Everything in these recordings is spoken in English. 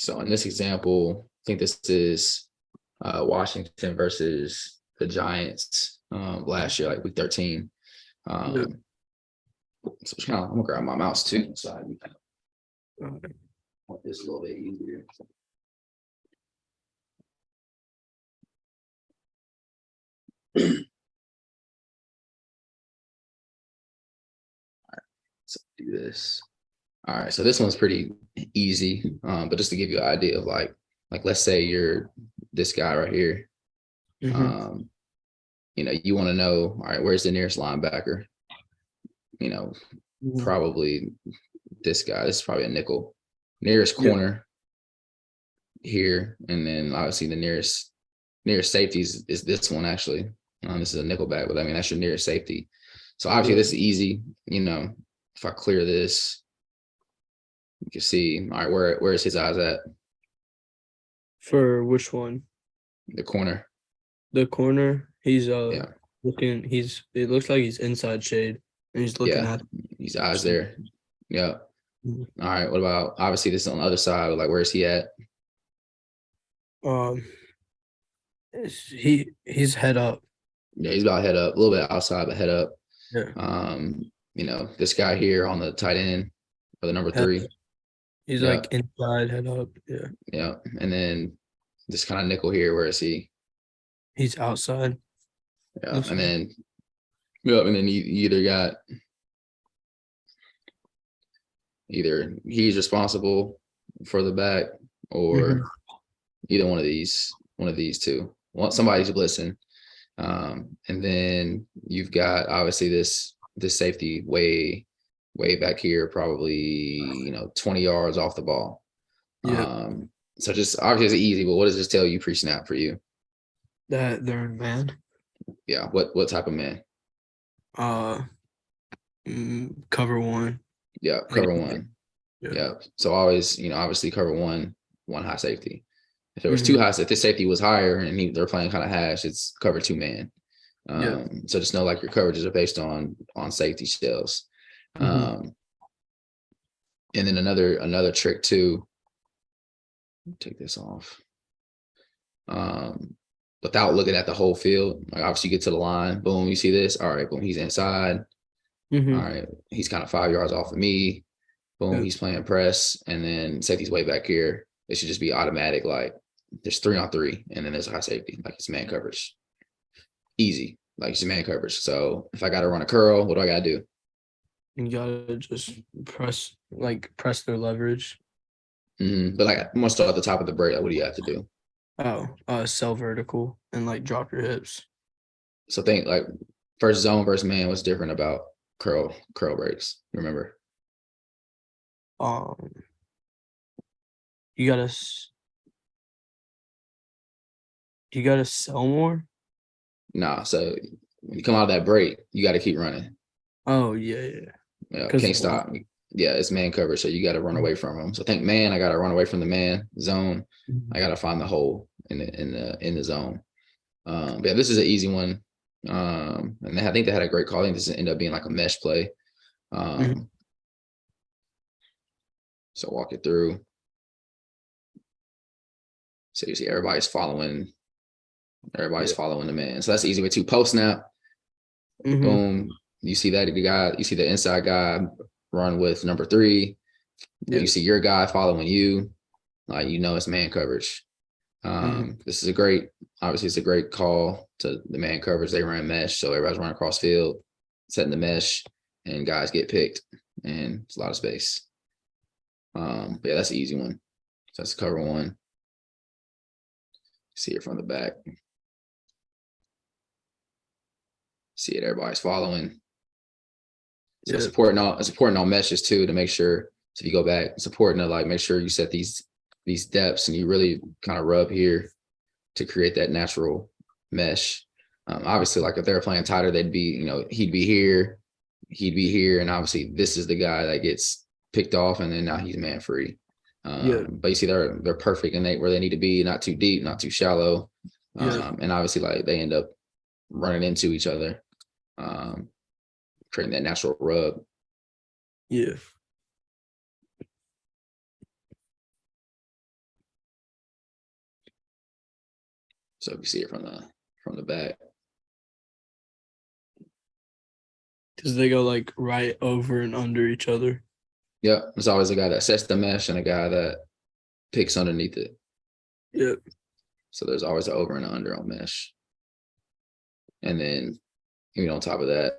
So in this example, I think this is Washington versus the Giants last year, like week 13. Yeah. So it's I'm gonna grab my mouse too, so I Okay. want this a little bit easier. So do this. All right, so this one's pretty easy, but just to give you an idea of like let's say you're this guy right here. Mhm. You want to know, all right, where's the nearest linebacker? Mhm. Probably this guy. This is probably a nickel. Nearest Yeah. corner here, and then obviously the nearest safety is this one actually. This is a nickel back, but I mean that's your nearest safety. So obviously Yeah. this is easy. If I clear this, you can see, all right, where is his eyes at? For which one? The corner. The corner. He's Yeah, looking. It looks like he's inside shade, and he's looking yeah. at. His eyes there. Yeah. Mhm. All right. What about obviously this is on the other side? Like where's he at? Um. He's head up. Yeah, he's about head up, a little bit outside, but head up. Yeah. This guy here on the tight end or the number Head, 3. he's Yeah, like inside head up. Yeah. yeah. And then this kind of nickel here, where is he? He's outside. Yeah. Looks And like. then you either got either he's responsible for the back Mhm. or either one of these two. Somebody's blitzing. And then you've got obviously this safety way back here, probably 20 yards off the ball. Yeah. So just obviously it's easy, but what does this tell you pre-snap for you? That they're in man. Yeah, what type of man? Uh. Cover one. Yeah, Like. cover one. Yeah. Yeah. So always, obviously cover one high safety. If there was two Mhm. high, if the safety was higher and they're playing kind of hash, it's cover 2 man. Yeah. So just know like your coverages are based on safety shells. Mhm. Um, and then another trick too. Take this off. Without looking at the whole field, like obviously you get to the line, boom, you see this. All right, boom, he's inside. All Mhm. right, he's kind of 5 yards off of me. Boom, Yeah. he's playing press, and then safety's way back here. It should just be automatic. Like there's 3-on-3, and then there's a high safety. Like it's man coverage. Easy. Like it's man coverage. So if I got to run a curl, what do I got to do? You gotta just press their leverage. But like I'm gonna start at the top of the break. Like, what do you have to do? Oh, sell vertical and like drop your hips. So think like first zone versus man. What's different about curl breaks? Remember? Um, you gotta you gotta sell more. Nah. So when you come out of that break, you got to keep running. Oh yeah, yeah. Because Can't stop. Yeah, it's man coverage, so you got to run away from them. So think man, I got to run away from the man zone. I got to find the hole in the zone. But yeah, this is an easy one. And I think they had a great call. I think this ended up being like a mesh play. Mhm. So walk it through. So you see everybody's following Yeah. the man. So that's the easy way to post snap. Mhm. Boom. You see you see the inside guy run with number 3. You Yeah. see your guy following you. It's man coverage. Mhm. This is obviously it's a great call to the man coverage. They ran mesh, so everybody's running across field, setting the mesh, and guys get picked, and it's a lot of space. But yeah, that's an easy one. So that's cover 1. See it from the back. See it, everybody's following. So Yeah. it's important on meshes too to make sure. So if you go back, it's important to like make sure you set these depths and you really kind of rub here to create that natural mesh. Obviously, like if they were playing tighter, they'd be, he'd be here, and obviously this is the guy that gets picked off, and then now he's man free. Yeah. But you see, they're perfect and where they need to be, not too deep, not too shallow, Yeah. and obviously like they end up running into each other, creating that natural rub. Yeah. So if you see it from the back. Because they go like right over and under each other. Yeah, there's always a guy that sets the mesh and a guy that picks underneath it. Yep. So there's always an over and an under on mesh. And then, on top of that,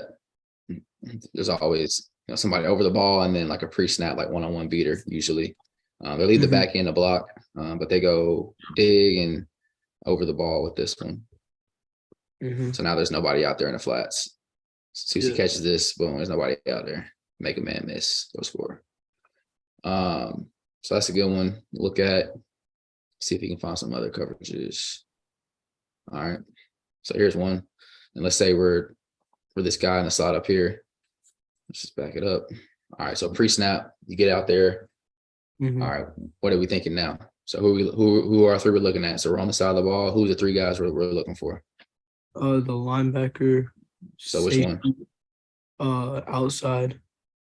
there's always somebody over the ball and then like a pre-snap, like one-on-one beater usually. They leave the back end to block, but they go dig and over the ball with this one. So now there's nobody out there in the flats. As soon as he catches this, boom, there's nobody out there. Make a man miss, go score. So that's a good one. Look at, see if you can find some other coverages. All right. So here's one. And let's say we're this guy in the slot up here. Let's just back it up. All right. So pre-snap, you get out there. All right. What are we thinking now? So who are 3 we're looking at? So we're on the side of the ball. Who's the 3 guys we're looking for? The linebacker. So which one? Outside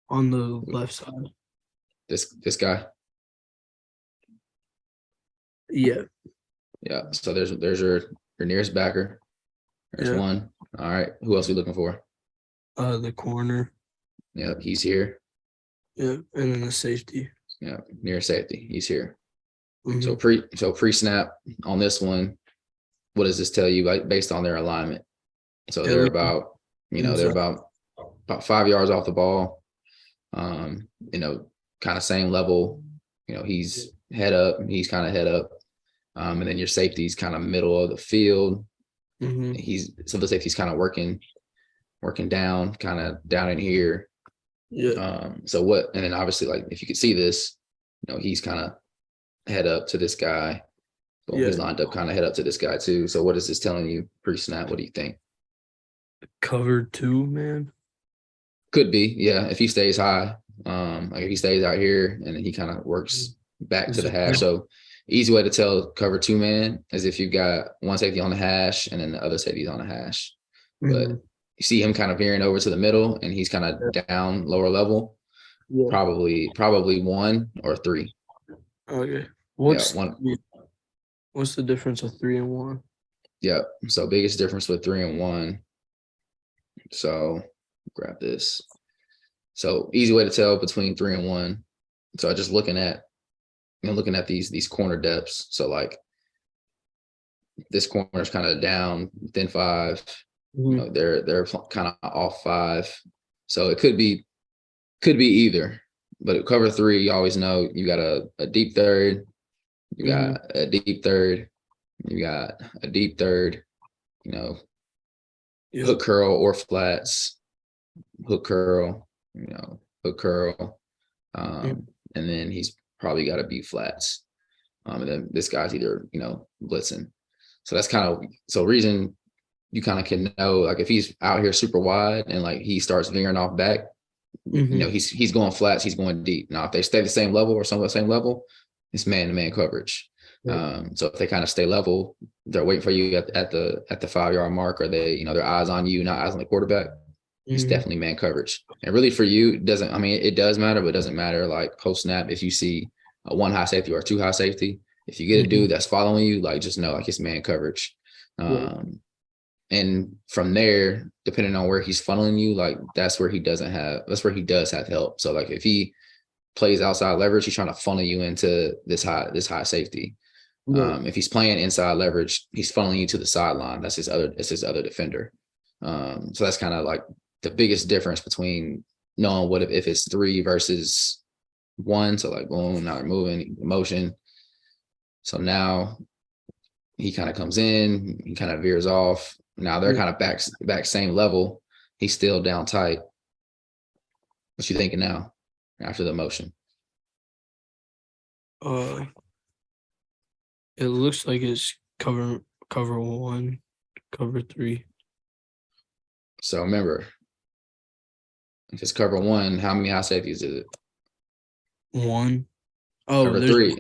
on the left side. This guy? Yeah. Yeah. So there's your nearest backer. There's one. All right. Who else are we looking for? The corner. Yeah, he's here. Yeah, and then the safety. Yeah, near safety. He's here. So pre-snap on this one, what does this tell you based on their alignment? So they're about, they're about 5 yards off the ball. Kind of same level. He's head up. He's kind of head up. And then your safety's kind of middle of the field. So the safety's kind of working down, kind of down in here. Yeah. And then obviously, like if you could see this, he's kind of head up to this guy. Boom, he's lined up kind of head up to this guy too. So what is this telling you pre-snap? What do you think? Cover 2, man. Could be, yeah. If he stays high, like if he stays out here and then he kind of works back to the hash. So easy way to tell cover 2 man is if you've got one safety on the hash and then the other safety's on the hash. But you see him kind of veering over to the middle and he's kind of down lower level. Yeah. Probably 1 or 3. Okay. What's the difference of 3 and 1? Yeah. So biggest difference with 3 and 1. So grab this. So easy way to tell between 3 and 1. So just looking at these corner depths. So like this corner is kind of down within 5. They're kind of off 5. So it could be either. But at cover 3, you always know you got a deep third, you got a deep third, you got a deep third, hook curl or flats, hook curl, hook curl. And then he's probably got to be flats. And then this guy's either, blitzing. So that's reason you kind of can know, like if he's out here super wide and like he starts veering off back, he's going flats, he's going deep. Now, if they stay the same level or somewhat the same level, it's man-to-man coverage. So if they kind of stay level, they're waiting for you at the 5-yard mark, or they, their eyes on you, not eyes on the quarterback. It's definitely man coverage. And really for you, it does matter, but it doesn't matter like post snap. If you see a 1 high safety or a 2 high safety, if you get a dude that's following you, like just know like it's man coverage. And from there, depending on where he's funneling you, like that's where he does have help. So like if he plays outside leverage, he's trying to funnel you into this high safety. If he's playing inside leverage, he's funneling you to the sideline. That's his other defender. So that's kind of like the biggest difference between knowing what if it's 3 versus 1. So like boom, now they're moving motion. So now he kind of comes in, he kind of veers off. Now they're kind of back same level. He's still down tight. What you thinking now after the motion? It looks like it's cover 1, cover 3. So remember, if it's cover 1, how many high safeties is it? 1. Oh, cover 3.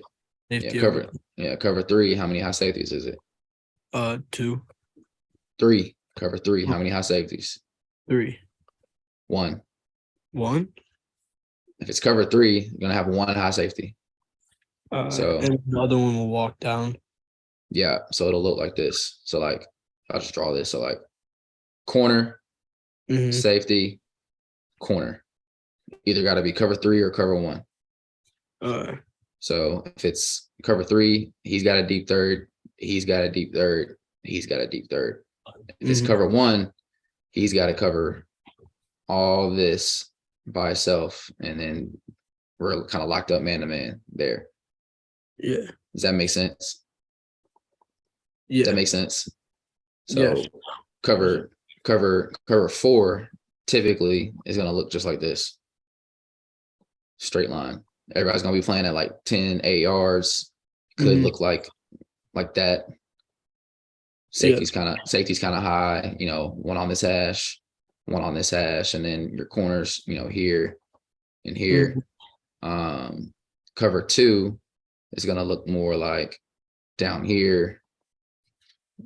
Cover 3. How many high safeties is it? 2. 3. Cover 3. How many high safeties? 3. 1. 1. If it's cover 3, you're gonna have 1 high safety. So and the other one will walk down. Yeah, so it'll look like this. So like, I'll just draw this. So like, corner, safety, corner. Either got to be cover 3 or cover 1. So if it's cover 3, he's got a deep third. He's got a deep third. He's got a deep third. If it's cover 1, he's got to cover all this by himself, and then we're kind of locked up man to man there. Yeah. Does that make sense? Yeah. That makes sense. So cover 4 typically is going to look just like this. Straight line. Everybody's going to be playing at like 10, 8 yards. Could look like that. Safety's kind of high, one on this hash, one on this hash, and then your corners, here and here. Cover 2 is going to look more like down here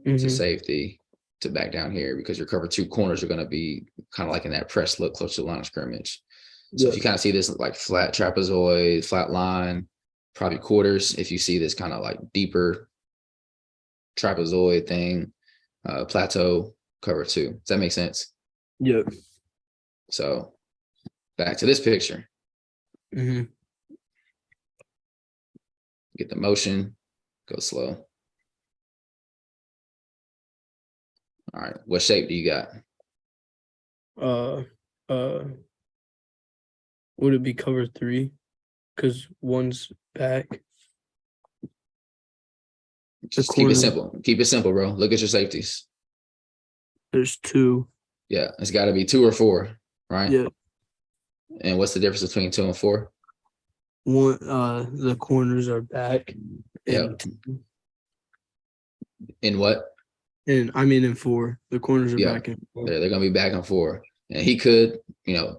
to safety to back down here, because your cover 2 corners are going to be kind of like in that press look close to the line of scrimmage. So if you kind of see this like flat trapezoid, flat line, probably quarters. If you see this kind of like deeper trapezoid thing, plateau, cover 2. Does that make sense? Yep. So back to this picture. Get the motion, go slow. All right, what shape do you got? Would it be cover 3? Because 1's back. Just keep it simple. Keep it simple, bro. Look at your safeties. There's 2. Yeah, it's got to be 2 or 4, right? Yeah. And what's the difference between 2 and 4? 1, the corners are back. Yeah. In what? In 4. The corners are back and 4. They're gonna be back and 4. And he could,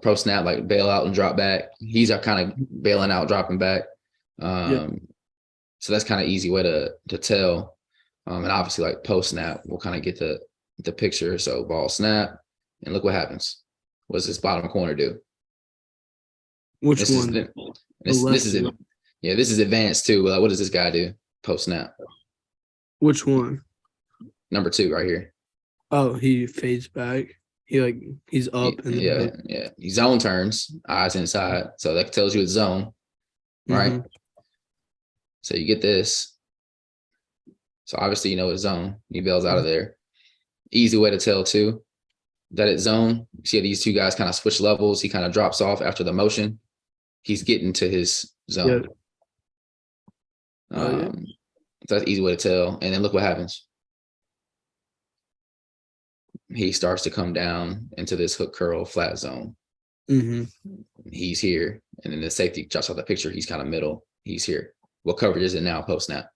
pro snap, like bail out and drop back. He's kind of bailing out, dropping back. So that's kind of easy way to tell. And obviously, like post snap, we'll kind of get the picture. So ball snap, and look what happens. What does this bottom corner do? Which this one? This is advanced too. But like, what does this guy do post snap? Which one? Number 2 right here. Oh, he fades back. He's up. Yeah. He zone turns, eyes inside. So that tells you it's zone, right? So you get this. So obviously, it's zone. He bails out of there. Easy way to tell too that it's zone. You see these 2 guys kind of switch levels. He kind of drops off after the motion. He's getting to his zone. So that's an easy way to tell. And then look what happens. He starts to come down into this hook curl flat zone. He's here. And then the safety drops off the picture. He's kind of middle. He's here. What coverage is it now post snap?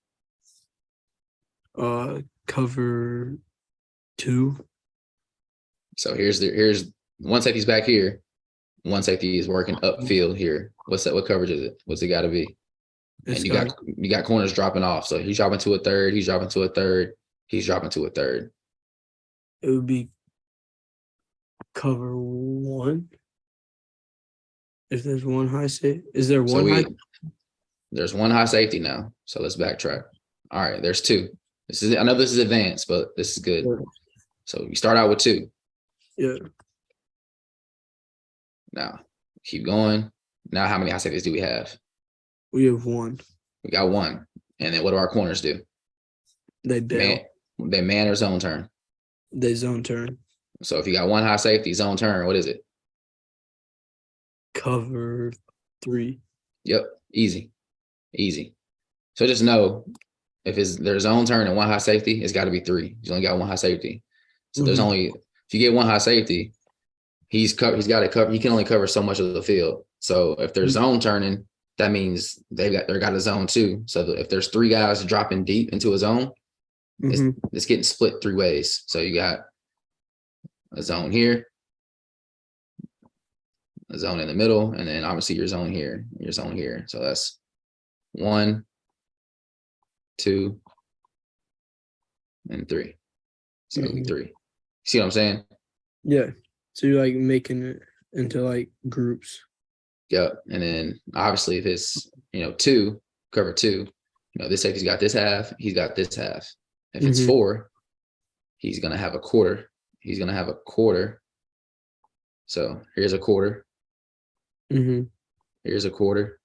Cover 2. So here's one safety's back here. One safety is working upfield here. What coverage is it? What's it got to be? And you got corners dropping off. So he's dropping to a third. He's dropping to a third. He's dropping to a third. It would be cover 1. If there's one high safety, is there one high? There's one high safety now. So let's backtrack. All right, there's 2. I know this is advanced, but this is good. So you start out with 2. Yeah. Now keep going. Now how many high safeties do we have? We have 1. We got 1. And then what do our corners do? They bail. They man or zone turn. They zone turn. So if you got 1 high safety, zone turn, what is it? Cover 3. Yep. Easy. So just know if there's zone turn and 1 high safety, it's got to be 3. You only got 1 high safety. So there's only, if you get 1 high safety, he's got to cover. He can only cover so much of the field. So if there's zone turning, that means they got a zone too. So if there's 3 guys dropping deep into a zone, it's getting split 3 ways. So you got a zone here, a zone in the middle, and then obviously your zone here, So that's 1, 2, and 3. So 3. See what I'm saying? Yeah. So you're like making it into like groups. Yep. And then obviously if it's, 2, cover 2, this safety's got this half, he's got this half. If it's 4, he's going to have a quarter. He's going to have a quarter. So here's a quarter. Here's a quarter.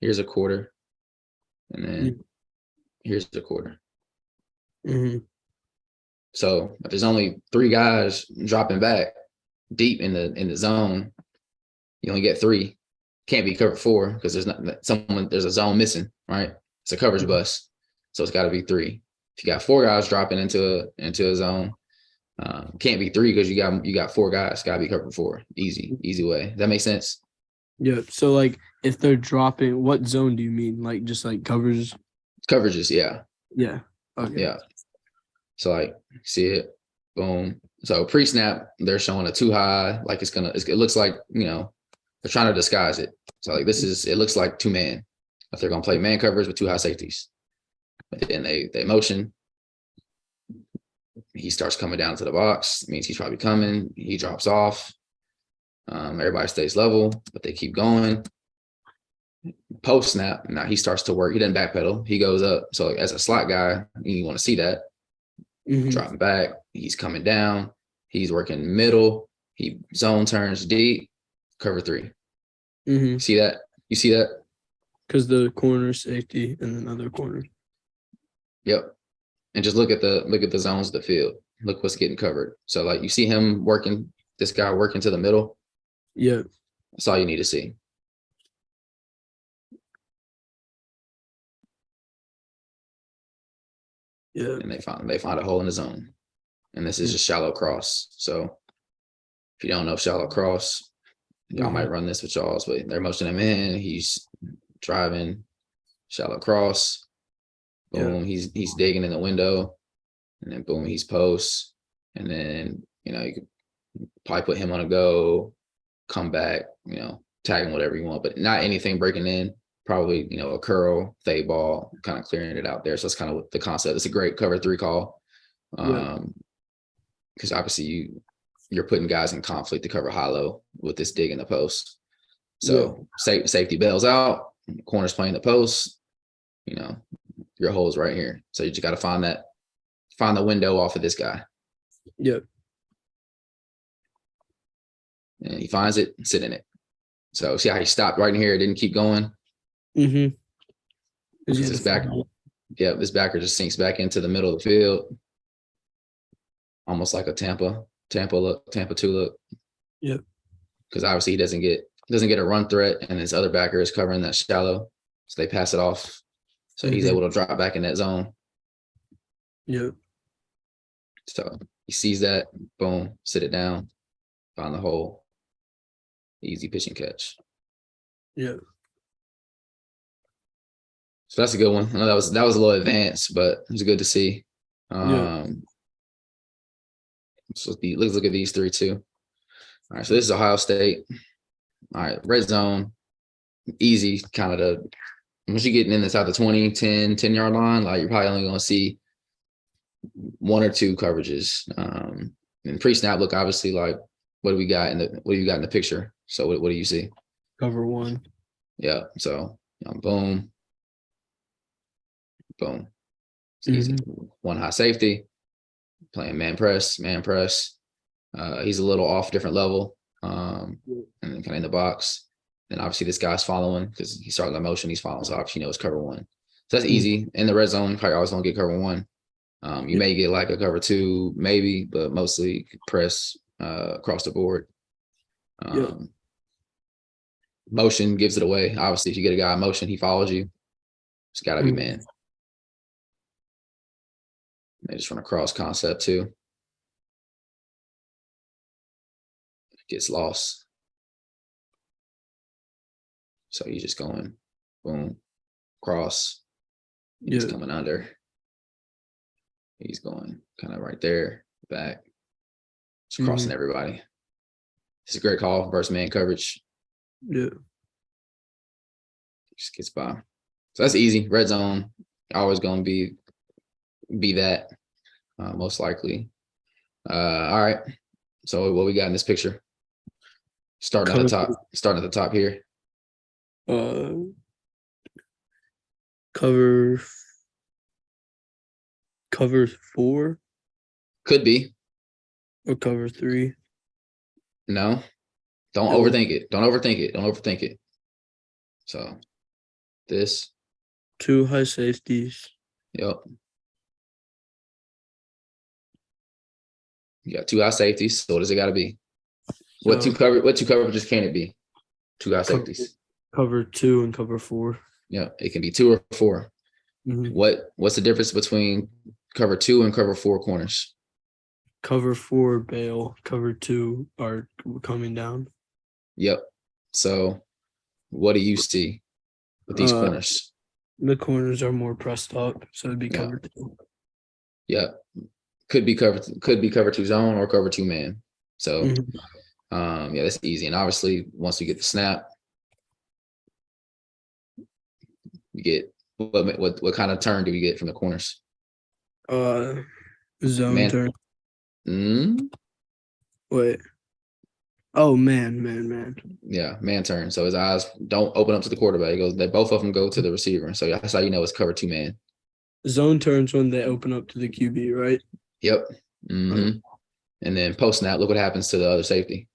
Here's a quarter. And then here's a quarter. So if there's only 3 guys dropping back deep in the zone, you only get 3. Can't be covered 4 because there's a zone missing, right? It's a coverage bus. So it's got to be 3. If you got 4 guys dropping into a zone, can't be 3 because you got 4 guys. Got to be covered 4. Easy way. Does that make sense? Yeah. So like if they're dropping, what zone do you mean? Like just like coverages? Coverages, yeah. Yeah. Okay. Yeah. So like see it, boom. So pre-snap, they're showing a too high, like it looks like, they're trying to disguise it. So like it looks like 2-man. If they're gonna play man covers with 2 high safeties. But then they motion. He starts coming down to the box. It means he's probably coming. He drops off. Everybody stays level, but they keep going. Post snap, now he starts to work. He doesn't backpedal. He goes up. So as a slot guy, you want to see that. Dropping back. He's coming down. He's working middle. He zone turns deep. Cover 3. See that? You see that? Because the corner safety and another corner. Yep. And just look at the zones of the field. Look what's getting covered. So like you see him working, this guy working to the middle. Yeah. That's all you need to see. Yeah. And they find a hole in the zone. And this is a shallow cross. So if you don't know shallow cross, y'all might run this with y'all, but they're motioning him in. He's driving, shallow cross. Boom, he's digging in the window. And then boom, he's post. And then, you could probably put him on a go, come back, tag him, whatever you want, but not anything breaking in. Probably, a curl, fade ball, kind of clearing it out there. So that's kind of what the concept. It's a great cover 3 call. Because obviously you're putting guys in conflict to cover high-low with this dig in the post. So safety bails out, corner's playing the post, your hole's right here. So you just got to find the window off of this guy. Yep. And he finds it, sit in it. So see how he stopped right in here, didn't keep going. This backer just sinks back into the middle of the field. Almost like a Tampa 2 look. Yep. Because obviously he doesn't get a run threat, and his other backer is covering that shallow. So they pass it off. So he's able to drop back in that zone. Yep. So he sees that, boom, sit it down, find the hole. Easy pitch and catch. Yeah. So that's a good one. I know that was a little advanced, but it was good to see. So let's look at these 3 too. All right, so this is Ohio State. All right, red zone, easy kind of once you're getting inside the 20, 10-yard line, like you're probably only going to see 1 or 2 coverages. And pre-snap look, obviously, like what do you got in the picture? So what do you see? Cover 1. Yeah. So boom. It's easy. 1 high safety, playing man press. He's a little off different level. And then kind of in the box. Then obviously this guy's following because he started the motion, he's following. So obviously it's cover 1. So that's easy. In the red zone, you probably always gonna get cover 1. You may get like a cover 2, maybe, but mostly press across the board. Motion gives it away. Obviously, if you get a guy in motion, he follows you. It's got to be man. They just run a cross concept too. Gets lost. So he's just going, boom, cross. He's coming under. He's going kind of right there, back. Just crossing everybody. It's a great call versus man coverage. Yeah. Just gets by. So that's easy. Red zone, always going to be that, most likely. All right. So what we got in this picture? Starting at the top here. Cover cover 4 Could be. or cover 3. No. Don't No. overthink it. Don't overthink it. Don't overthink it. So this. 2 high safeties. Yep. You got 2 high safeties. So what does it got to be? What two coverages can it be? 2 high safeties. Cover 2 and cover 4. Yeah, it can be 2 or 4. Mm-hmm. What's the difference between cover 2 and cover 4 corners? Cover 4 bail, cover 2 are coming down. Yep. So what do you see with these corners? The corners are more pressed up, so it'd be cover 2. Yeah. Could be cover 2 zone or cover 2 man. So yeah, that's easy. And obviously once we get the snap, we get what kind of turn do we get from the corners? Zone turn. Wait. Oh, man. Yeah, man turn. So his eyes don't open up to the quarterback. Both of them go to the receiver. So that's how you know it's cover 2 man. Zone turns when they open up to the QB, right? Yep. Mm-hmm. And then post snap, look what happens to the other safety.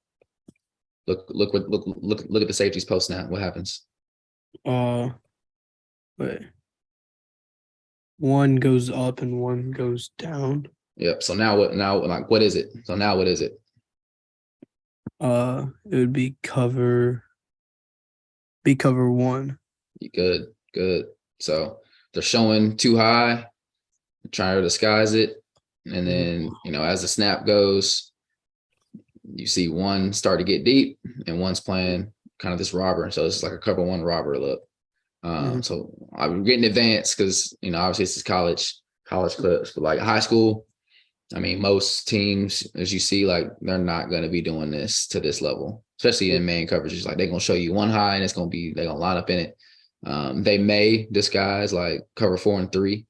Look at the safeties post snap. What happens? Wait. One goes up and one goes down. Yep. So now what is it? So now what is it? It would be cover 1. Good. So they're showing too high, trying to disguise it. And then, as the snap goes, you see one start to get deep and one's playing kind of this robber. So it's like a cover 1 robber look. So I'm getting advanced because, obviously this is college clips, but like high school, I mean, most teams, as you see, like they're not going to be doing this to this level, especially in man coverages. Like they're going to show you one high and they're going to line up in it. They may disguise like cover 4 and 3,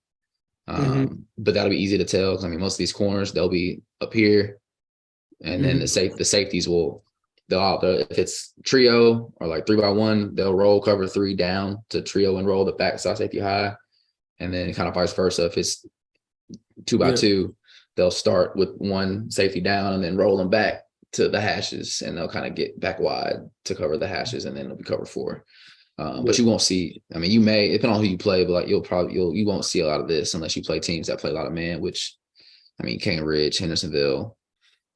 but that'll be easy to tell. Because I mean, most of these corners, they'll be up here, and then the safeties if it's trio or like 3x1, they'll roll cover 3 down to trio and roll the backside safety high, and then kind of vice versa. If it's 2x2, they'll start with one safety down and then roll them back to the hashes, and they'll kind of get back wide to cover the hashes, and then it'll be cover 4. But you won't see. I mean, you may, depending on who you play, but like you won't see a lot of this unless you play teams that play a lot of man. Which, I mean, Cane Ridge, Hendersonville,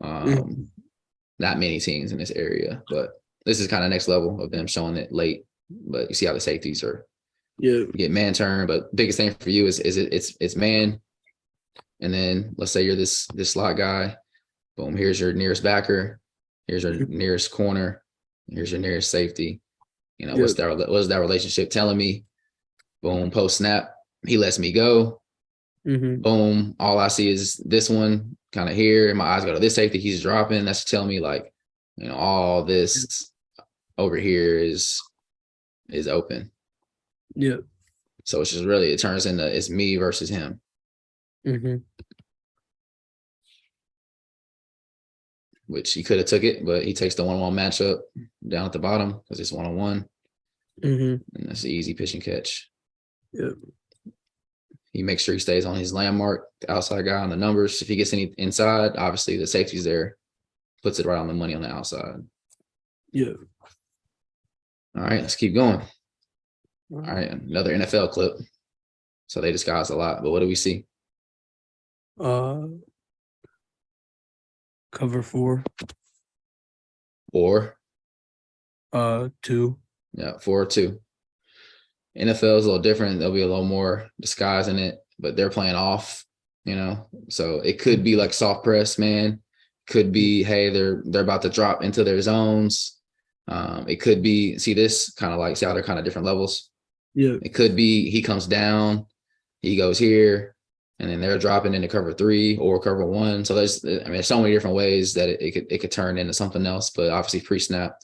not many teams in this area. But this is kind of next level of them showing it late. But you see how the safeties are. You get man turn, but biggest thing for you is it's man. And then let's say you're this slot guy. Boom, here's your nearest backer. Here's your nearest corner. Here's your nearest safety. What's that relationship telling me? Boom, post snap, he lets me go. Boom, all I see is this one kind of here. My eyes go to this safety. He's dropping. That's telling me like, all this over here is open. Yeah. So it's just really, it turns into it's me versus him. Which he could have took it, but he takes the 1-on-1 matchup down at the bottom because it's 1-on-1. And that's an easy pitch and catch. He makes sure he stays on his landmark, the outside guy on the numbers. If he gets any inside, obviously the safety's there, puts it right on the money on the outside. All right, let's keep going. All right, another NFL clip. So they disguise a lot, but what do we see? Cover 4. Or 2. Yeah, 4 or 2. NFL is a little different. There'll be a little more disguise in it, but they're playing off, So it could be like soft press, man. Could be, hey, they're about to drop into their zones. It could be, see how they're kind of different levels. It could be he comes down, he goes here, and then they're dropping into cover 3 or cover 1. So there's so many different ways that it could turn into something else. But obviously pre-snap,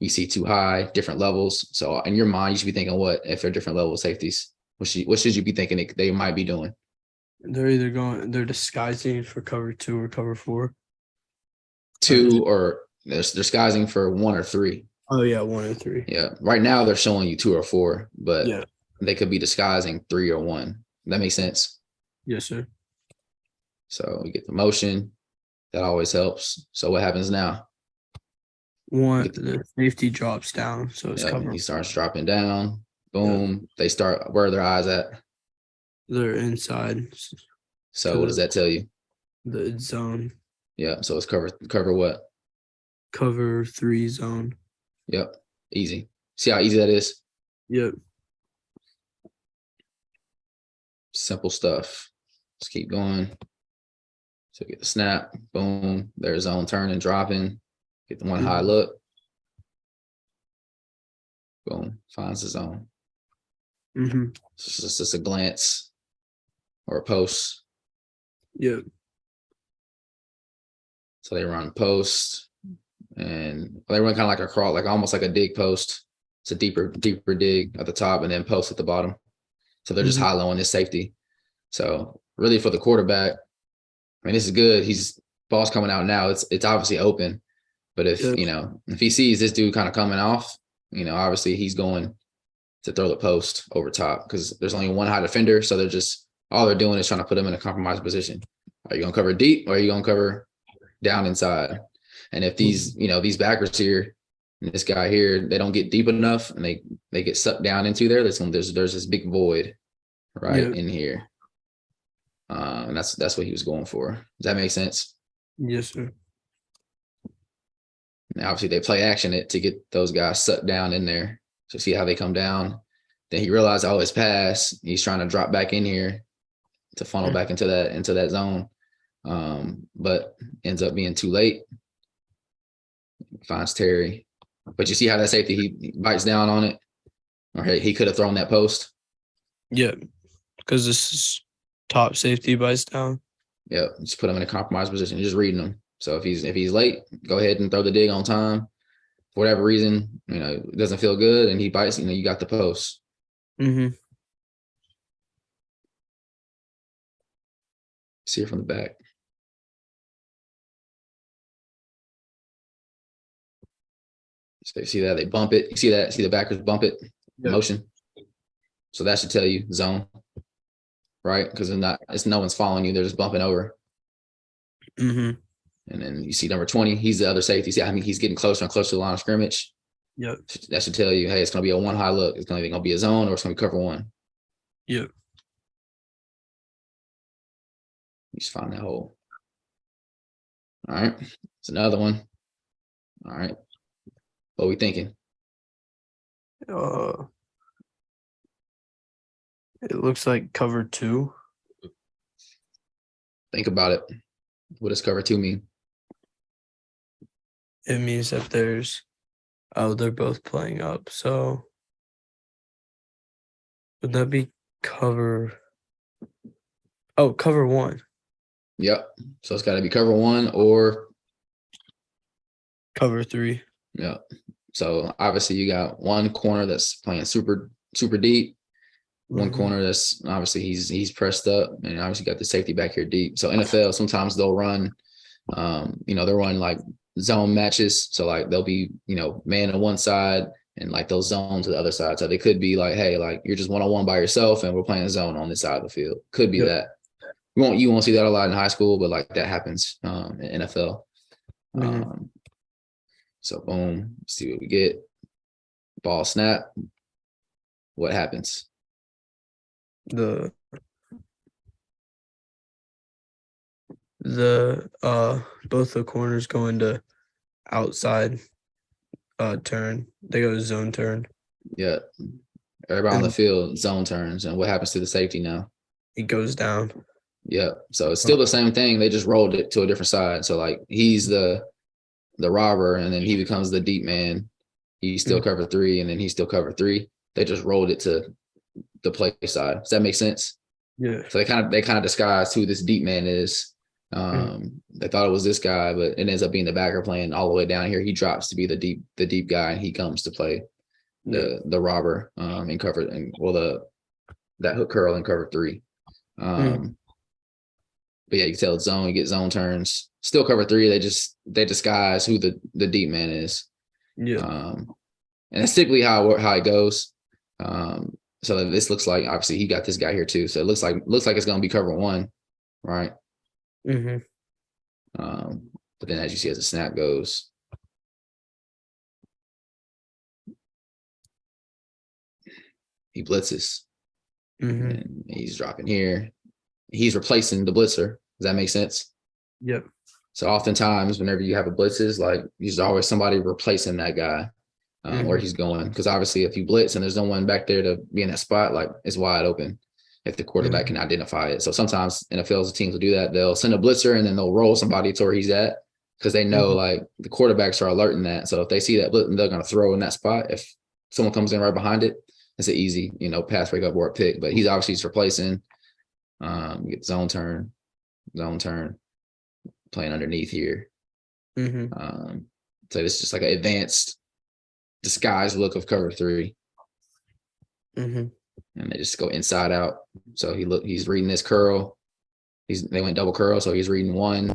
you see too high, different levels. So in your mind, you should be thinking, what if they're different level safeties? What should you be thinking they might be doing? They're disguising for cover 2 or cover 4. 2 or they're disguising for 1 or 3. Oh yeah, 1 or 3. Yeah. Right now they're showing you 2 or 4, but they could be disguising 3 or 1. That makes sense. Yes, sir. So we get the motion. That always helps. So what happens now? The safety drops down, so it's covered. He starts dropping down. Boom. Yep. They start, where are their eyes at? They're inside. So what does that tell you? The zone. Yeah. So it's cover what? Cover 3 zone. Yep. Easy. See how easy that is? Yep. Simple stuff. Let's keep going. So get the snap. Boom. There's zone turning, dropping. Get the one high look. Boom. Finds the zone. It's just a glance or a post. Yep. So they run post, and they run kind of like a crawl, like almost like a dig post. It's a deeper dig at the top, and then post at the bottom. So they're just high-low on this safety. So really for the quarterback, I mean, this is good. Ball's coming out now. It's obviously open, but if if he sees this dude kind of coming off, obviously he's going to throw the post over top because there's only one high defender. So all they're doing is trying to put him in a compromised position. Are you going to cover deep, or are you going to cover down inside? And if these backers here and this guy here, they don't get deep enough and they get sucked down into there, there's this big void in here. And that's what he was going for. Does that make sense? Yes, sir. Now, obviously, they play action it to get those guys sucked down in there. So see how they come down. Then he realized, his pass. He's trying to drop back in here to funnel back into that zone. But ends up being too late. Finds Terry. But you see how that safety, he bites down on it. Or he could have thrown that post. Yeah, because this is top safety bites down. Yeah, just put him in a compromised position. You're just reading him. So if he's late, go ahead and throw the dig on time. For whatever reason, it doesn't feel good and he bites, you got the post. See it from the back. So you see that they bump it. You see that? See the backers bump it? Yep. Motion. So that should tell you zone, right? Because it's no one's following you. They're just bumping over. And then you see number 20. He's the other safety. See, he's getting closer and closer to the line of scrimmage. Yep. That should tell you, hey, it's going to be a one high look. It's going to be a zone, or it's going to be cover 1. Yep. You just find that hole. All right. It's another one. All right. What are we thinking? It looks like cover 2. Think about it. What does cover 2 mean? It means that they're both playing up. So would that be cover 1? Yep. So it's got to be cover 1 or cover 3. Yeah. So obviously you got one corner that's playing super, super deep. One corner that's obviously he's pressed up, and obviously got the safety back here deep. So NFL, sometimes they'll run, they'll run like zone matches. So like they'll be, man on one side and like they'll zone to the other side. So they could be like, hey, like you're just one-on-one by yourself and we're playing a zone on this side of the field. Could be that. You won't see that a lot in high school, but like that happens in NFL. So boom, see what we get. Ball snap. What happens? Both the corners go into outside turn. They go to zone turn. Yeah. Everybody on the field zone turns. And what happens to the safety now? It goes down. Yeah. So it's still the same thing. They just rolled it to a different side. So like he's the robber, and then he becomes the deep man. He's still cover 3, and then he's still cover 3. They just rolled it to the play side. Does that make sense? Yeah. So they kind of disguised who this deep man is. They thought it was this guy, but it ends up being the backer playing all the way down here. He drops to be the deep guy, and he comes to play the robber in cover that hook curl in cover 3. But yeah, you can tell it's zone. You get zone turns. Still cover 3. They disguise who the deep man is. Yeah. And that's typically how it goes. So this looks like obviously he got this guy here too. So it looks like it's gonna be cover 1, right? Mm-hmm. But then as you see, as the snap goes, he blitzes Mm-hmm. and he's dropping here. He's replacing the blitzer. Does that make sense? Yep. So oftentimes, whenever you have a blitzes, like there's always somebody replacing that guy where he's going. Because obviously, if you blitz and there's no one back there to be in that spot, like it's wide open if the quarterback can identify it. So sometimes NFL's teams will do that. They'll send a blitzer and then they'll roll somebody to where he's at because they know like the quarterbacks are alerting that. So if they see that blitz, they're going to throw in that spot. If someone comes in right behind it, it's an easy, pass breakup or a pick. But he's obviously just replacing. Get zone turn, playing underneath here. So it's just like an advanced disguised look of cover 3. And they just go inside out. So he's reading this curl. They went double curl, so he's reading 1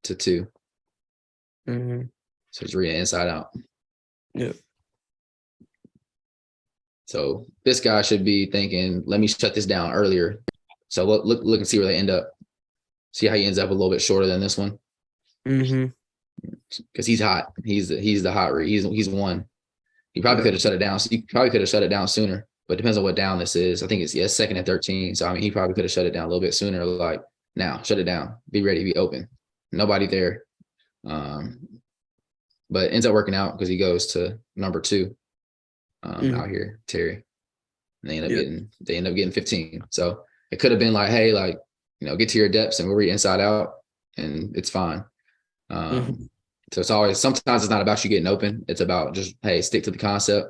to 2. So he's reading inside out. Yep. So this guy should be thinking, let me shut this down earlier. So look and see where they end up. See how he ends up a little bit shorter than this one. Because he's hot. He's the hot read. He's 1. He probably could have shut it down. So you probably could have shut it down sooner. But it depends on what down this is. I think it's 2nd and 13. So I mean, he probably could have shut it down a little bit sooner. Like now, shut it down. Be ready. Be open. Nobody there. But it ends up working out because he goes to number 2 out here, Terry. And they end up getting 15. So it could have been like, hey, like, get to your depths and we'll read inside out and it's fine. So it's always, sometimes it's not about you getting open. It's about just, hey, stick to the concept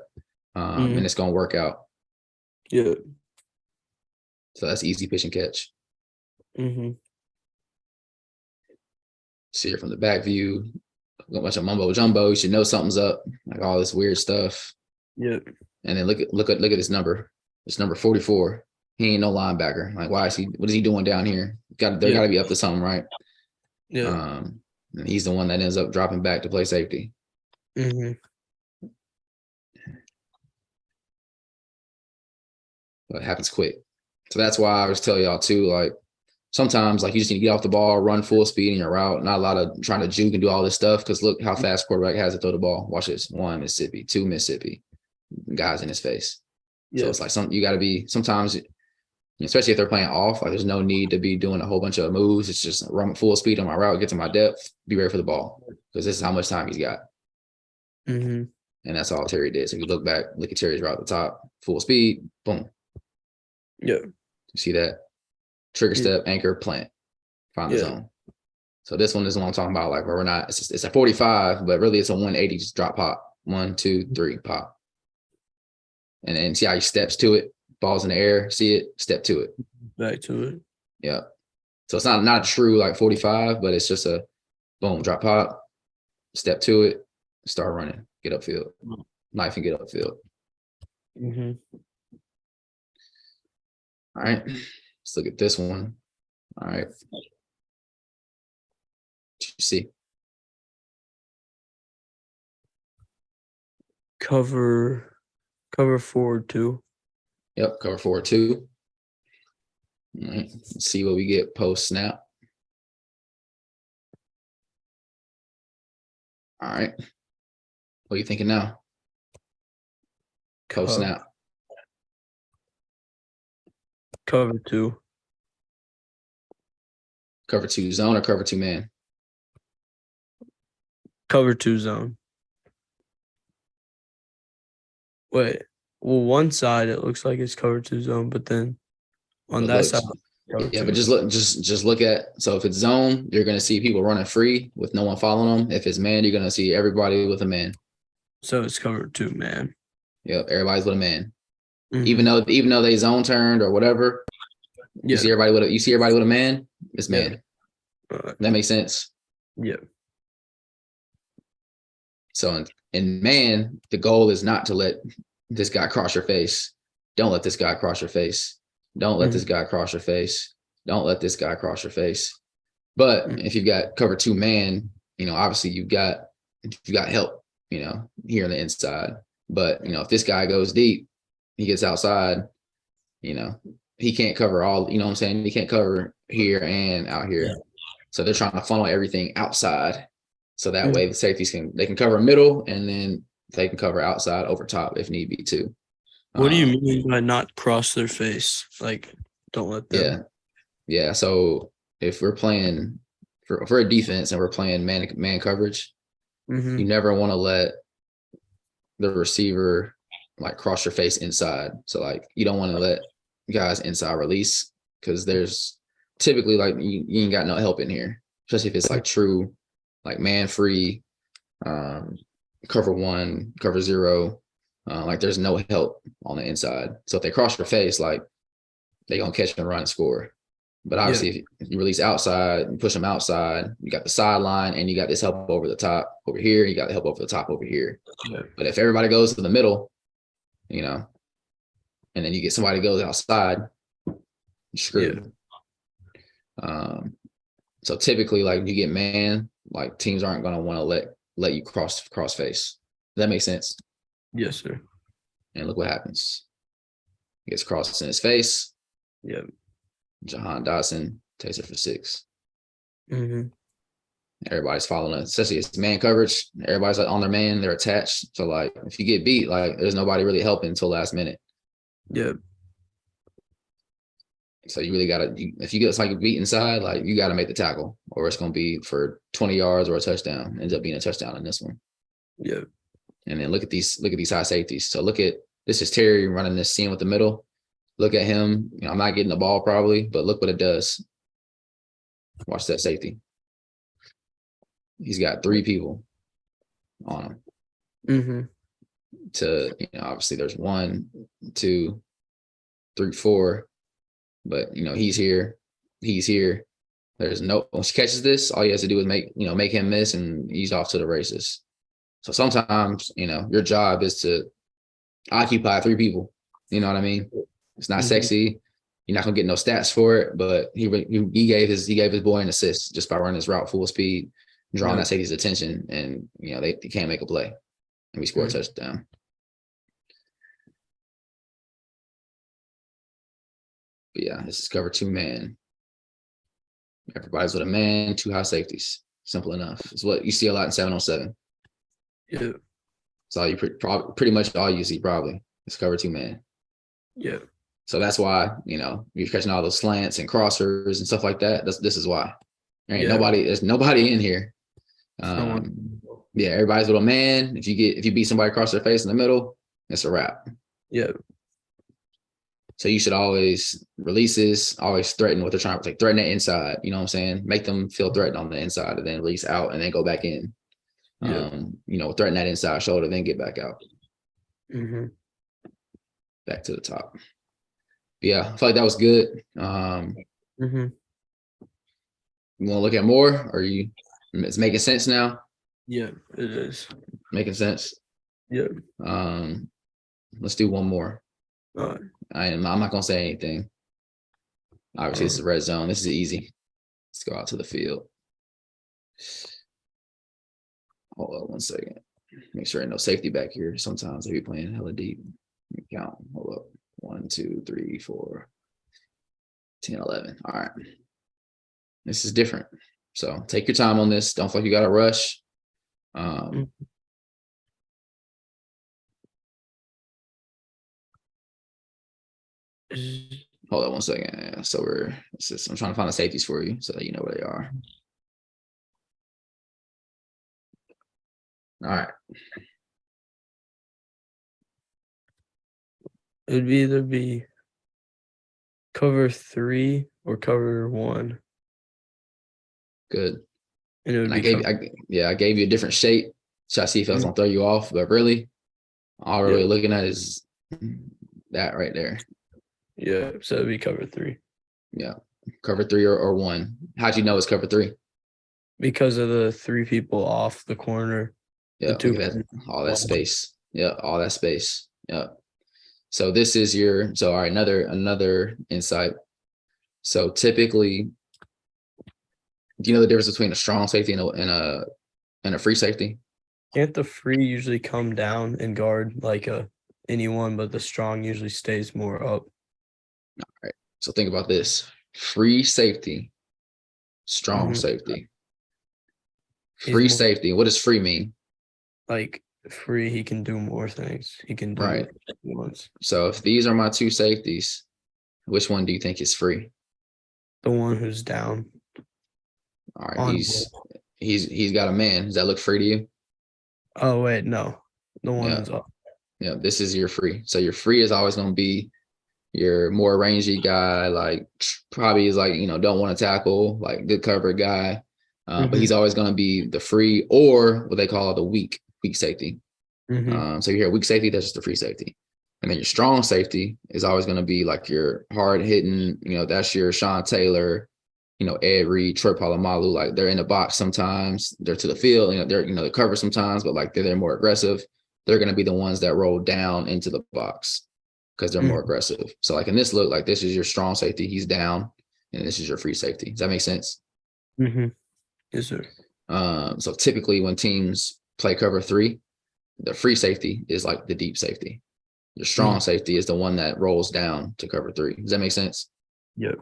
and it's going to work out. Yeah. So that's easy pitch and catch. See it from the back view, a bunch of mumbo jumbo. You should know something's up, like all this weird stuff. Yep. And then look at this number. It's number 44. He ain't no linebacker. Like, what is he doing down here? They got to be up to something, right? Yeah. And he's the one that ends up dropping back to play safety. But it happens quick. So that's why I always tell y'all too, like sometimes like you just need to get off the ball, run full speed in your route, not a lot of trying to juke and do all this stuff. Because look how fast quarterback has to throw the ball. Watch this. 1 Mississippi, 2 Mississippi, guys in his face. So it's like you got to be sometimes, especially if they're playing off, like there's no need to be doing a whole bunch of moves. It's just run full speed on my route, get to my depth, be ready for the ball. Because this is how much time he's got. And that's all Terry did. So if you look at Terry's route at the top, full speed, boom. Yeah. You see that? Trigger step, anchor, plant, find the zone. So this one is what I'm talking about, like where we're not, it's a 45, but really it's a 180, just drop pop. 1, 2, 3, pop. And then see how he steps to it, balls in the air, see it, step to it. Back to it. Yeah. So it's not a true like 45, but it's just a boom, drop pop, step to it, start running, get upfield, knife and get upfield. All right, let's look at this one. All right. What you see? Cover 4-2. Yep, cover 4-2. All right, let's see what we get post snap. All right. What are you thinking now? Post snap. Cover 2. Cover 2 zone or cover 2 man? Cover 2 zone. Wait. Well, one side it looks like it's cover 2 zone, but then on that side. Yeah, but just look at, so if it's zone, you're gonna see people running free with no one following them. If it's man, you're gonna see everybody with a man. So it's cover 2 man. Yep, everybody's with a man. Even though they zone turned or whatever, you see everybody with a man, it's man. That makes sense. Yeah. So in man, the goal is not to let this guy cross your face. Don't let this guy cross your face. Don't let this guy cross your face. Don't let this guy cross your face. But if you've got cover 2 man, obviously you've got help, here on the inside. But if this guy goes deep, he gets outside, he can't cover all, what I'm saying? He can't cover here and out here. So they're trying to funnel everything outside. So that way the safeties can cover middle, and then they can cover outside over top if need be too. What do you mean by not cross their face? Like, don't let them. Yeah. So if we're playing for a defense and we're playing man coverage, you never want to let the receiver like cross your face inside. So like you don't want to let guys inside release, because there's typically like you ain't got no help in here, especially if it's like true like man free, cover one, cover zero. Like there's no help on the inside. So if they cross your face, like they gonna catch and run and score. But obviously, if you release outside and push them outside, you got the sideline and you got this help over the top over here. You got the help over the top over here. Yeah. But if everybody goes to the middle, you know, and then you get somebody goes outside, you're screwed. Yeah. So typically, like you get man, like teams aren't gonna want to let you cross face. Does that make sense? Yes, sir. And look what happens. He gets crossed in his face. Yeah. Jahan Dotson takes it for 6. Mm-hmm. Everybody's following us, especially it's man coverage. Everybody's like on their man, they're attached. So like if you get beat, like there's nobody really helping until last minute. Yeah. So you really gotta, if you get like beat inside, like you gotta make the tackle, or it's gonna be for 20 yards or a touchdown. Ends up being a touchdown in this one. Yeah. And then look at these high safeties. So look at this is Terry running this seam with the middle. Look at him. You know, I'm not getting the ball probably, but look what it does. Watch that safety. He's got 3 people on him. Mm-hmm. To, you know, obviously there's 1, 2, 3, 4, but you know, he's here. There's no, once he catches this, all he has to do is make him miss, and he's off to the races. So sometimes, you know, your job is to occupy 3 people. You know what I mean? It's not sexy. You're not gonna get no stats for it, but he gave his boy an assist just by running his route full speed, drawing that safety's attention, and you know they can't make a play, and we score a touchdown. But yeah, this is cover 2 man. Everybody's with a man, 2 high safeties. Simple enough. It's what you see a lot in 7-on-7. Yeah. It's all you pretty much all you see probably. It's cover 2 man. Yeah. So that's why, you know, you're catching all those slants and crossers and stuff like that. This is why. There's nobody in here. Yeah, everybody's with a man. If you beat somebody across their face in the middle, it's a wrap. Yeah. So you should always releases, always threaten what they're trying to threaten that inside. You know what I'm saying? Make them feel threatened on the inside, and then release out and then go back in. You know, threaten that inside shoulder, then get back out. Back to the top. Yeah, I feel like that was good. You want to look at more, or it's making sense now? Yeah, it is making sense. Yeah. Let's do one more. All right. I'm not gonna say anything. Obviously, this is red zone. This is easy. Let's go out to the field. Hold on 1 second. Make sure ain't no safety back here. Sometimes they be playing hella deep. Count. Hold up. 1, 2, 3, 4, 10, 11. All right. This is different. So take your time on this. Don't feel like you got to rush. Hold on 1 second. Yeah, so I'm trying to find the safeties for you so that you know where they are. All right. It would either be cover 3 or cover 1. Good. And it would I be gave you a different shape. Try to see if I was gonna throw you off, but really, all we're really looking at is that right there. Yeah, so it'd be cover 3. Yeah, cover 3 or 1. How'd you know it's cover 3? Because of the 3 people off the corner. Yeah, look at that, all that space. Yeah, all that space. Yeah. So this is all right, another insight. So typically, do you know the difference between a strong safety and a free safety? Can't the free usually come down and guard like anyone, but the strong usually stays more up? All right. So think about this. Free safety strong safety. He's Free more safety. What does free mean? like free. He can do more things. He can do Right. once. So if these are my two safeties, which one do you think is free? The one who's down. All right, On he's got a man. Does that look free to you? Oh wait, no. The one Yeah. who's up. Yeah, this is your free. So your free is always going to be your more rangy guy, like probably is like, don't want to tackle, like good cover guy. But he's always going to be the free or what they call the weak safety. So you hear weak safety, that's just the free safety. And then your strong safety is always going to be like your hard hitting, that's your Sean Taylor, Ed Reed, Troy Polamalu. Like they're in the box sometimes, they're to the field, they're, they cover sometimes, but like they're more aggressive. They're going to be the ones that roll down into the box because they're more aggressive. So like in this look, like this is your strong safety, he's down, and this is your free safety. Does that make sense? Yes, sir. So typically when teams play cover three, the free safety is like the deep safety. Your strong safety is the one that rolls down to cover three. Does that make sense? Yep.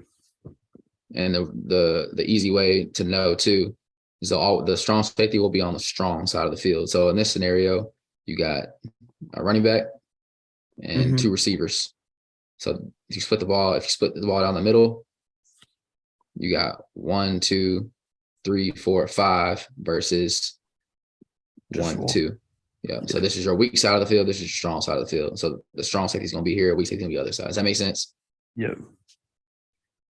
And the easy way to know too is the strong safety will be on the strong side of the field. So in this scenario, you got a running back and two receivers. So if you split the ball down the middle, you got 1, 2, 3, 4, 5 versus Just 1, 2. Yeah. So this is your weak side of the field. This is your strong side of the field. So the strong safety is going to be here. Weak safety is going to be the other side. Does that make sense? Yep.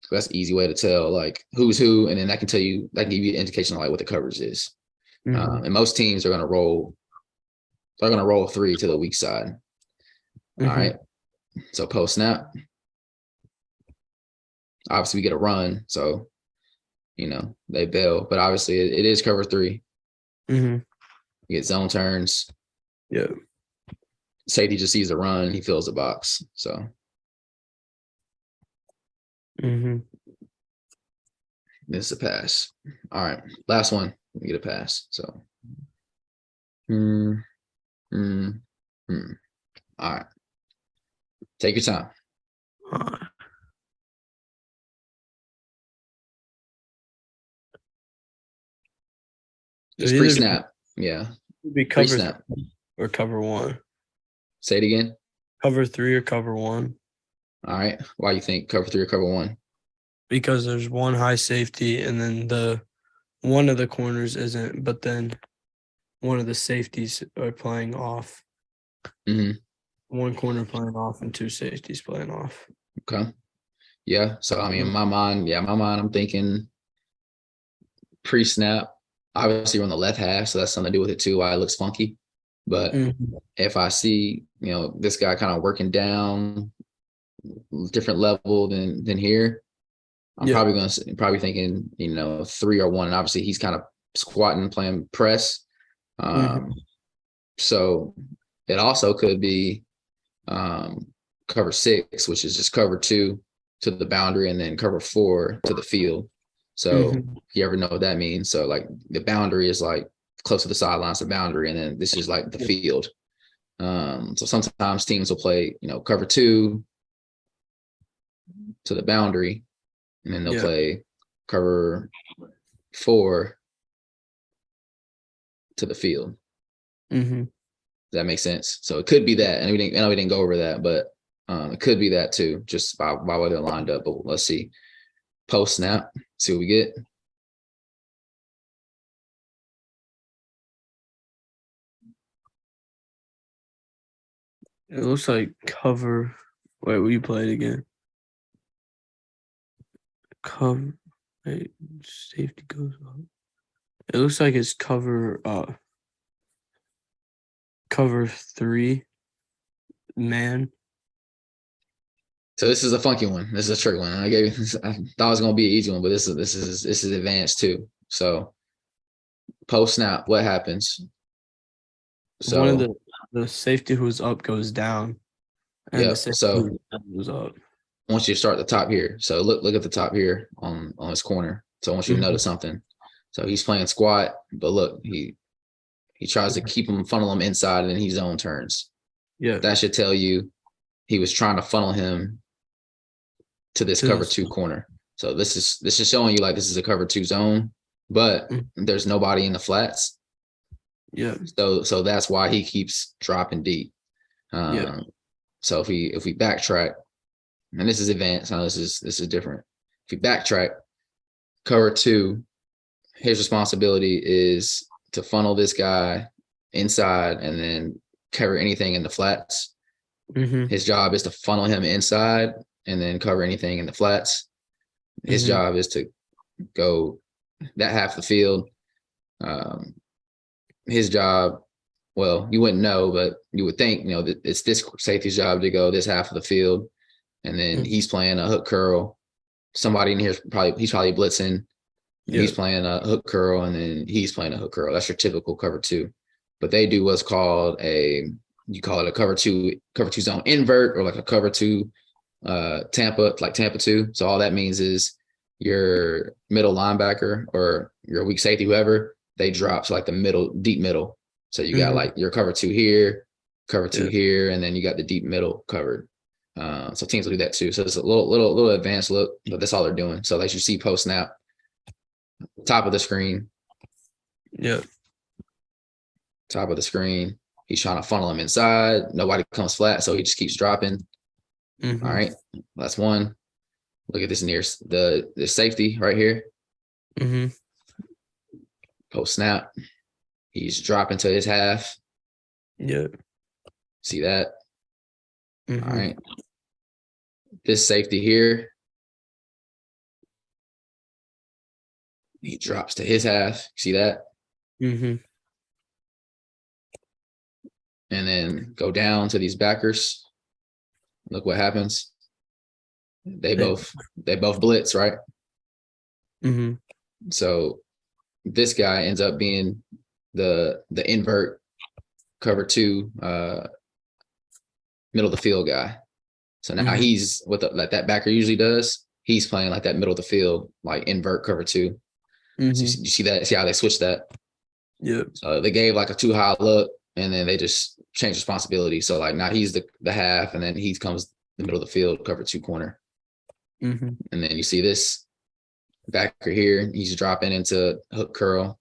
So that's an easy way to tell like who's who, and then that can give you an indication of like what the coverage is. And most teams are going to roll. They're going to roll 3 to the weak side. All right. So post snap. Obviously, we get a run, so they bail. But obviously, it is cover 3. You get zone turns. Yeah. Safety just sees the run. He fills the box. So. This is a pass. All right. Last one. We get a pass. So. All right. Take your time. Just pre-snap. Yeah. Be cover snap or cover 1. Say it again. Cover 3 or cover 1. All right. Why you think cover 3 or cover 1? Because there's one high safety and then one of the corners isn't, but then one of the safeties are playing off. One corner playing off and 2 safeties playing off. Okay. Yeah. So I mean, in my mind, I'm thinking pre-snap. Obviously, we're on the left half, so that's something to do with it too. Why it looks funky. But if I see, this guy kind of working down, different level than here, I'm probably thinking, 3 or 1. And obviously, he's kind of squatting, playing press. So it also could be cover 6, which is just cover 2 to the boundary, and then cover 4 to the field. So if you ever know what that means. So like the boundary is like close to the sidelines, the boundary, and then this is like the field. So sometimes teams will play, cover 2 to the boundary, and then they'll play cover 4 to the field. Does that make sense? So it could be that, and we didn't go over that, but it could be that too, just by where they're lined up. But let's see. Post snap, see what we get. It looks like cover. Wait, will you play it again? Cover. Wait, safety goes up. It looks like it's cover 3 man. So this is a funky one. This is a trick one. I thought it was gonna be an easy one, but this is advanced too. So post snap, what happens? So one of the safety who's up goes down, and the safety who's down goes up. Once you start the top here, so look at the top here on his corner. So I want you to notice something. So he's playing squat, but look, he tries to keep him, funnel him inside, and then he zone turns. Yeah, that should tell you he was trying to funnel him to this cover 2 corner. So this is showing you like this is a cover 2 zone, but there's nobody in the flats. Yeah. So that's why he keeps dropping deep. So if we backtrack, and this is advanced, I know this is different. If we backtrack, cover 2, his responsibility is to funnel this guy inside and then cover anything in the flats. His job is to funnel him inside and then cover anything in the flats. His job is to go that half of the field. His job, well, you wouldn't know, but you would think, that it's this safety's job to go this half of the field. And then he's playing a hook curl. Somebody in here he's probably blitzing. He's playing a hook curl, and then he's playing a hook curl. That's your typical cover 2. But they do what's called you call it a cover 2 zone invert, or like a cover 2 Tampa 2. So all that means is your middle linebacker or your weak safety, whoever, they drop to like the deep middle. So you got like your cover 2 here, cover 2 here, and then you got the deep middle covered. So teams will do that too. So it's a little advanced look, but that's all they're doing. So as you see post snap, top of the screen. Top of the screen. He's trying to funnel him inside. Nobody comes flat, so he just keeps dropping. All right, that's one. Look at this near the safety right here. Post snap. He's dropping to his half. See that? All right. This safety here, he drops to his half. See that? And then go down to these backers. Look what happens. They both blitz, right? So this guy ends up being the invert cover 2 middle of the field guy. So now he's like that backer usually does. He's playing like that middle of the field, like invert cover 2. So you see that? See how they switched that? So they gave like a too high look, and then they just changed responsibility. So like now he's the half, and then he comes the middle of the field, cover 2 corner. And then you see this backer here. He's dropping into hook curl.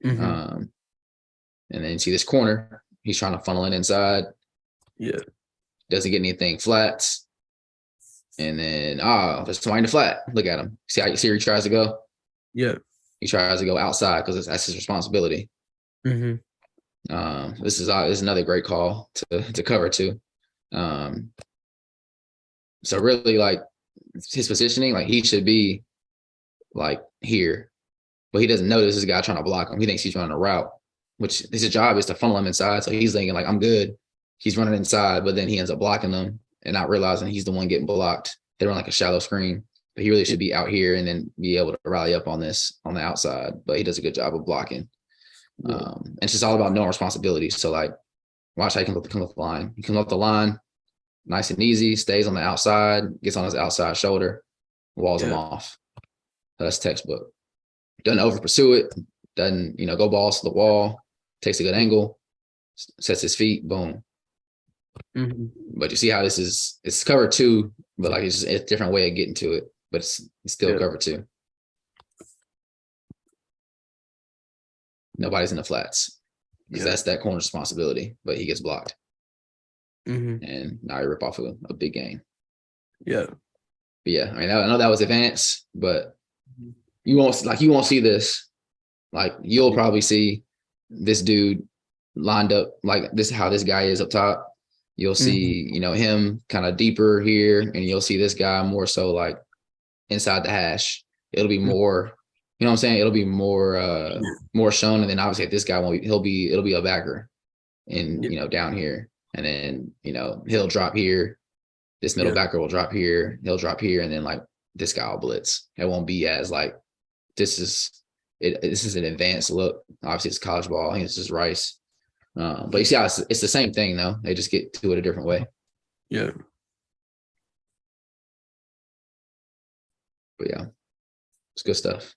And then you see this corner. He's trying to funnel it inside. Doesn't get anything flats. And then there's somebody in the flat. Look at him. See where he tries to go? He tries to go outside because that's his responsibility. This is another great call to cover 2. So really, like, his positioning, like, he should be like here, but he doesn't notice this guy trying to block him. He thinks he's running a route, which his job is to funnel him inside. So he's thinking like, I'm good. He's running inside, but then he ends up blocking them and not realizing he's the one getting blocked. They run like a shallow screen, but he really should be out here and then be able to rally up on the outside. But he does a good job of blocking. And it's just all about knowing responsibility. So like, watch how he comes up the line. He comes up the line, nice and easy, stays on the outside, gets on his outside shoulder, walls him off. So that's textbook. Doesn't over pursue it. Doesn't, go balls to the wall. Takes a good angle, sets his feet, boom. But you see how it's cover 2, but like it's a different way of getting to it, but it's still cover 2. Nobody's in the flats because that's that corner's responsibility, but he gets blocked. And now you rip off a big game. But yeah, I mean, I know that was advanced, but you won't see this. Like, you'll probably see this dude lined up like this, how this guy is up top. You'll see, him kind of deeper here, and you'll see this guy more so like inside the hash. It'll be more, you know what I'm saying? It'll be more shown. And then obviously this guy it'll be a backer in, down here. And then, he'll drop here. This middle backer will drop here. He'll drop here. And then like this guy will blitz. It won't be as like, this is an advanced look. Obviously it's college ball. I think it's just Rice. But you see how it's the same thing though. They just get to it a different way. But yeah, it's good stuff.